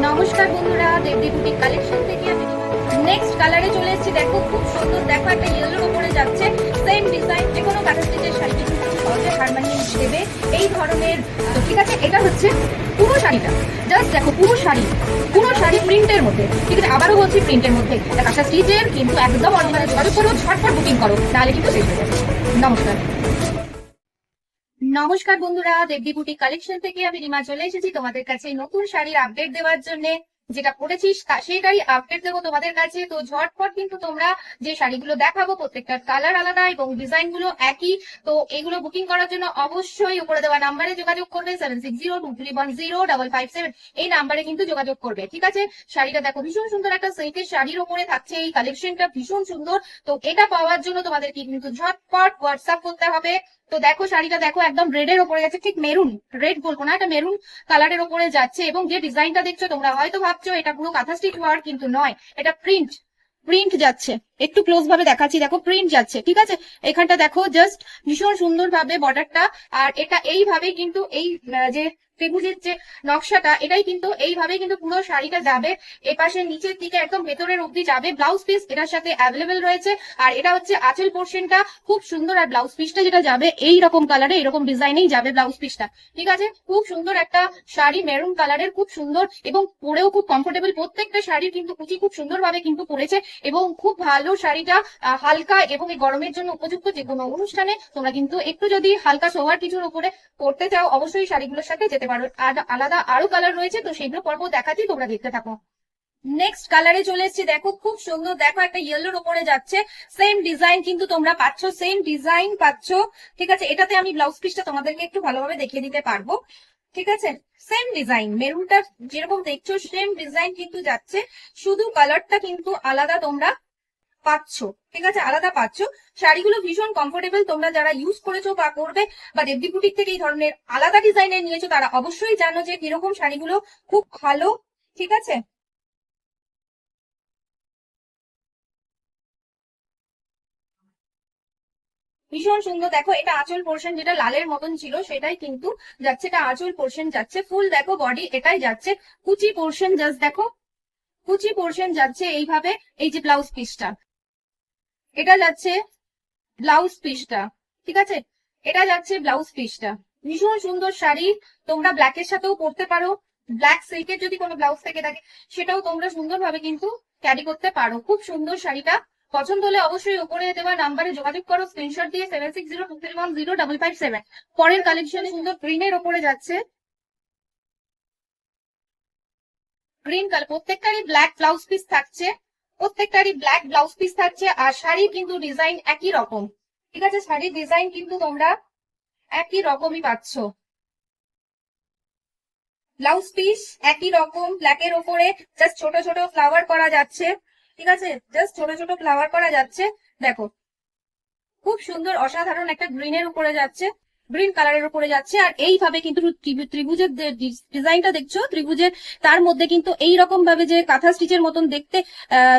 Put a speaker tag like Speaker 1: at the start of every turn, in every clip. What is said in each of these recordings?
Speaker 1: নমস্কার বন্ধুরা, দেবদী boutique collection থেকে আমি নেক্সট কালারে চলে এসেছি। দেখো খুব সুন্দর, দেখো একটা ইয়েলোর উপরে যাচ্ছে, সেম ডিজাইন, যে কোনো কাঁথা স্টিচের শাড়ি কিন্তু সহজে হারমোনিয়াম দেবে এই ধরনের। ঠিক আছে, এটা হচ্ছে পুরো শাড়িটা, জাস্ট দেখো পুরো শাড়ি প্রিন্টের মধ্যে। ঠিক আছে, আবারও বলছি প্রিন্টের মধ্যে, এটা কাঁথা স্টিচের কিন্তু একদম অরিজিনাল। যোগাযোগ করো, ঝটপট বুকিং করো, তাহলে কিন্তু শেষ হয়ে যাবে। নমস্কার। নমস্কার বন্ধুরা, দেবদী বুটিক কালেকশন থেকে আমি রিমা চলে এসেছি তোমাদের কাছে নতুন শাড়ির আপডেট দেওয়ার জন্য। যেটা পড়েছিস সেটাই আপডেট দেবো তোমাদের কাছে। তো ঝটপট কিন্তু তোমরা যে শাড়িগুলো দেখাবো প্রত্যেকটার কালার আলাদা এবং ডিজাইন গুলো একই। তো এগুলো বুকিং করার জন্য অবশ্যই উপরে দেওয়া নাম্বারে যোগাযোগ করবে, 7602310557। এই নাম্বারে কিন্তু যোগাযোগ করবে। ঠিক আছে, শাড়িটা দেখো ভীষণ সুন্দর, একটা সিল্কের শাড়ির ওপরে থাকছে এই কালেকশনটা, ভীষণ সুন্দর। তো এটা পাওয়ার জন্য তোমাদেরকে কিন্তু ঝটপট হোয়াটসঅ্যাপ করতে হবে। তো দেখো শাড়িটা দেখো একদম রেডের ওপরে যাচ্ছে, ঠিক মেরুন, রেড বলবো না, এটা মেরুন কালারের ওপরে যাচ্ছে। এবং যে ডিজাইনটা দেখছো তোমরা হয়তো ভাবছো এটা পুরো কাঁথা স্টিচ ওয়ার্ক, কিন্তু নয়, এটা প্রিন্ট যাচ্ছে। একটু ক্লোজ ভাবে দেখাচ্ছি, দেখো প্রিন্ট যাচ্ছে। ঠিক আছে, এখানটা দেখো জাস্ট ভীষণ সুন্দর ভাবে বর্ডারটা, আর এটা এইভাবে কিন্তু এই যে ত্রিভুজের যে নকশাটা, এটাই কিন্তু এইভাবে কিন্তু পুরো শাড়িটা যাবে। এপাশে নিচের দিকে একদম ভেতরের অবধি যাবে। ব্লাউজ পিস এটার সাথে অ্যাভেলেবেল রয়েছে। আর এটা হচ্ছে আঁচল পোর্শনটা খুব সুন্দর, আর ব্লাউজ পিসটা যেটা যাবে এই রকম কালারে, এরকম ডিজাইনেই যাবে ব্লাউজ পিসটা। ঠিক আছে, খুব সুন্দর একটা শাড়ি, মেরুন কালারের, খুব সুন্দর এবং পরেও খুব কমফোর্টেবল। প্রত্যেকটা শাড়ির কিন্তু কুচি খুব সুন্দর ভাবে কিন্তু পরেছে এবং খুব ভালো শাড়িটা, হালকা এবং এই গরমের জন্য উপযুক্ত। যে কোনো অনুষ্ঠানে তোমরা কিন্তু একটু যদি হালকা সোয়ার কিছুর উপরে পড়তে চাও, অবশ্যই শাড়িগুলোর সাথে যেতে পারো। আর আলাদা আরো কালার রয়েছে, তো সেগুলো পর্ব দেখাচ্ছি, তোমরা দেখতে থাকো। নেক্সট কালারে চলে এসেছি, দেখো খুব সুন্দর, দেখো একটা ইয়েলোর উপরে যাচ্ছে, সেম ডিজাইন কিন্তু তোমরা পাচ্ছ, সেম ডিজাইন পাচ্ছ। ঠিক আছে, এটাতে আমি ব্লাউজ পিসটা তোমাদেরকে একটু ভালোভাবে দেখিয়ে দিতে পারবো। ঠিক আছে, সেম ডিজাইন, মেরুনটা যেরকম দেখছো সেম ডিজাইন কিন্তু যাচ্ছে, শুধু কালারটা কিন্তু আলাদা তোমরা পাচ্ছ। ঠিক আছে, আলাদা পাচ্ছ। শাড়িগুলো ভীষণ কমফোর্টেবল, তোমরা যারা ইউজ করেছো বা করবে বা দেবদী বুটিক থেকে এই ধরনের আলাদা ডিজাইনের নিয়েছো, তারা অবশ্যই জানো যে কিরকম শাড়িগুলো খুব ভালো। ঠিক আছে, ভীষণ সুন্দর। দেখো এটা আঁচল পোর্শন, যেটা লালের মতন ছিল সেটাই কিন্তু যাচ্ছে, এটা আঁচল পোর্শন যাচ্ছে। ফুল দেখো বডি এটাই যাচ্ছে। কুচি পোর্শন জাস্ট দেখো, কুচি পোর্শন যাচ্ছে এইভাবে। এই যে ব্লাউজ পিসটা, এটা যাচ্ছে ব্লাউজ পিসটা। ঠিক আছে, এটা যাচ্ছে ব্লাউজ পিসটা। ভীষণ সুন্দর শাড়ি, তোমরা ব্ল্যাকের সাথেও পরতে পারো। ব্ল্যাক সিল্কের যদি কোনো ব্লাউজ থেকে থাকে সেটাও তোমরা সুন্দরভাবে কিন্তু ক্যারি করতে পারো। খুব সুন্দর শাড়িটা, পছন্দ হলে অবশ্যই উপরে দেওয়া নাম্বারে যোগাযোগ করো, স্ক্রিনশট দিয়ে 7602310557। পরের কালেকশনে সুন্দর গ্রিনের ওপরে যাচ্ছে, গ্রিন কালার, প্রত্যেকটারই ব্ল্যাক ব্লাউজ পিস থাকছে, প্রত্যেকটারই ব্ল্যাক ব্লাউজ পিস থাকছে। আর শাড়ির কিন্তু ডিজাইন একই রকম। ঠিক আছে, শাড়ির ডিজাইন কিন্তু তোমরা একই রকমই পাচ্ছ, ব্লাউজ পিস একই রকম, ব্ল্যাকের ওপরে জাস্ট ছোট ছোট ফ্লাওয়ার করা যাচ্ছে। ঠিক আছে, জাস্ট ছোট ছোট ফ্লাওয়ার করা যাচ্ছে। দেখো খুব সুন্দর, অসাধারণ একটা গ্রিনের উপরে যাচ্ছে, গ্রিন কালারের উপরে যাচ্ছে। আর এইভাবে কিন্তু ত্রিভুজের ডিজাইনটা দেখছো, ত্রিভুজের তার মধ্যে কিন্তু এই রকম ভাবে যে কাঁথা স্টিচের মতন দেখতে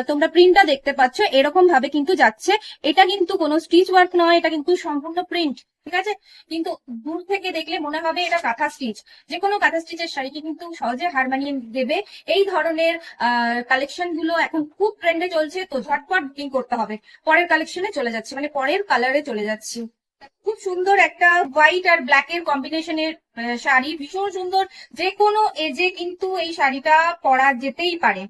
Speaker 1: তোমরা প্রিন্টটা দেখতে পাচ্ছ, এরকম ভাবে কিন্তু যাচ্ছে। এটা কিন্তু কোনো স্টিচ ওয়ার্ক নয়, এটা কিন্তু সম্পূর্ণ প্রিন্ট। ঠিক আছে, কিন্তু দূর থেকে দেখলে মনে হবে এটা কাঁথা স্টিচ। যে কোনো কাঁথা স্টিচের শাড়িকে কিন্তু সহজে হার মানিয়ে দেবে। এই ধরনের কালেকশন গুলো এখন খুব ট্রেন্ডে চলছে, তো ঝটপট বুকিং করতে হবে। পরের কালেকশনে চলে যাচ্ছে, মানে পরের কালারে চলে যাচ্ছি। খুব সুন্দর একটা হোয়াইট আর ব্ল্যাক এর কম্বিনেশনের শাড়ি, ভীষণ সুন্দর। যে কোনো এজে কিন্তু এই শাড়িটা পরা যেতেই পারে।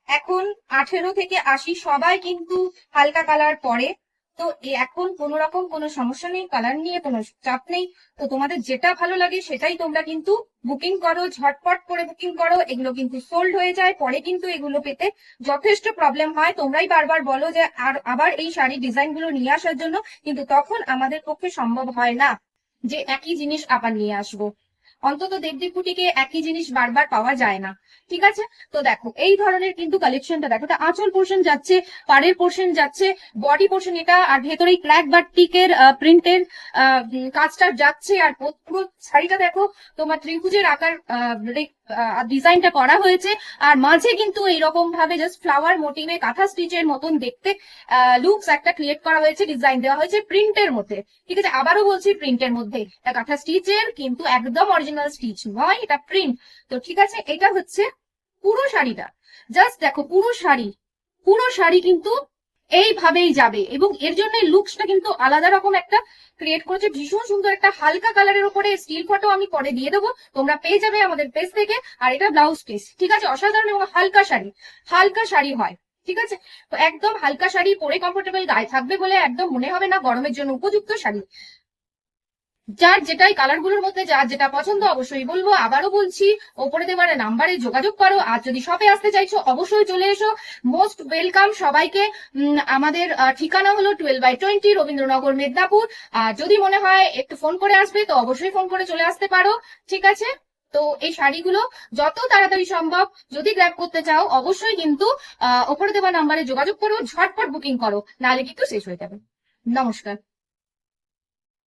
Speaker 1: এখন 18 থেকে 80 সবাই কিন্তু হালকা কালার পরে। তো এখন কোনো রকম কোনো সমস্যা নেই, কালার নিয়ে কোনো চাপ নেই। তো তোমাদের যেটা ভালো লাগে সেটাই তোমরা কিন্তু বুকিং করো, ঝটপট করে বুকিং করো। এগুলো কিন্তু সোল্ড হয়ে যায়, পরে কিন্তু এগুলো পেতে যথেষ্ট প্রবলেম হয়। তোমরাই বারবার বলো যে আর আবার এই শাড়ির ডিজাইন গুলো নিয়ে আসার জন্য, কিন্তু তখন আমাদের পক্ষে সম্ভব হয় না যে একই জিনিস আবার নিয়ে আসবো। অন্তত দেবদী বুটিকে একই জিনিস বারবার পাওয়া যায় না। ঠিক আছে, তো দেখো এই ধরনের কিন্তু কালেকশনটা দেখো, এটা আঁচল পোর্শন যাচ্ছে, পাড়ের পোর্শন যাচ্ছে, বডি পোর্শন এটা, আর ভেতরে ক্র্যাক বা টিকের প্রিন্টের কাজটা যাচ্ছে। আর পুরো শাড়িটা দেখো তোমার ত্রিভুজের আকার ডিজাইনটা করা হয়েছে। আর মাঝে কিন্তু এইরকম ভাবে জাস্ট ফ্লাওয়ার মোটিভে কাঁথা স্টিচের মতন দেখতে লুকস একটা ক্রিয়েট করা হয়েছে, ডিজাইন দেওয়া হয়েছে প্রিন্টের মধ্যে। ঠিক আছে, আবারও বলছি প্রিন্টের মধ্যে, এটা কাঁথা স্টিচের কিন্তু একদম অরিজিনাল স্টিচ নয়, এটা প্রিন্ট। তো ঠিক আছে, এটা হচ্ছে পুরো শাড়িটা জাস্ট দেখো, পুরো শাড়ি কিন্তু এইভাবেই যাবে, এবং এর জন্য লুকসটা কিন্তু আলাদা রকম একটা ক্রিয়েট করেছে। ভীষণ সুন্দর একটা হালকা কালারের উপরে স্টিল ফটো আমি পরে দিয়ে দেবো, তোমরা পেয়ে যাবে আমাদের পেজ থেকে। আর এটা ব্লাউজ পিস, ঠিক আছে, অসাধারণ এবং হালকা শাড়ি হয়, ঠিক আছে। তো একদম হালকা শাড়ি পরে কমফোর্টেবল, গায়ে থাকবে বলে একদম মনে হবে না, গরমের জন্য উপযুক্ত শাড়ি। যার যেটাই কালার গুলোর মধ্যে যার যেটা পছন্দ অবশ্যই বলবো, আবারও বলছি, ওপরে দেওয়ার নাম্বারে যোগাযোগ করো। আর যদি শপে আসতে চাইছো অবশ্যই চলে এসো, মোস্ট ওয়েলকাম সবাইকে। আমাদের ঠিকানা হলো 12/20 রবীন্দ্রনগর, মেদিনীপুর। আর যদি মনে হয় একটু ফোন করে আসবে তো অবশ্যই ফোন করে চলে আসতে পারো, ঠিক আছে। তো এই শাড়িগুলো যত তাড়াতাড়ি সম্ভব যদি গ্র্যাব করতে চাও অবশ্যই কিন্তু ওপরে দেওয়া নাম্বারে যোগাযোগ করো, ঝটপট বুকিং করো, নাহলে কিন্তু শেষ হয়ে যাবে। নমস্কার।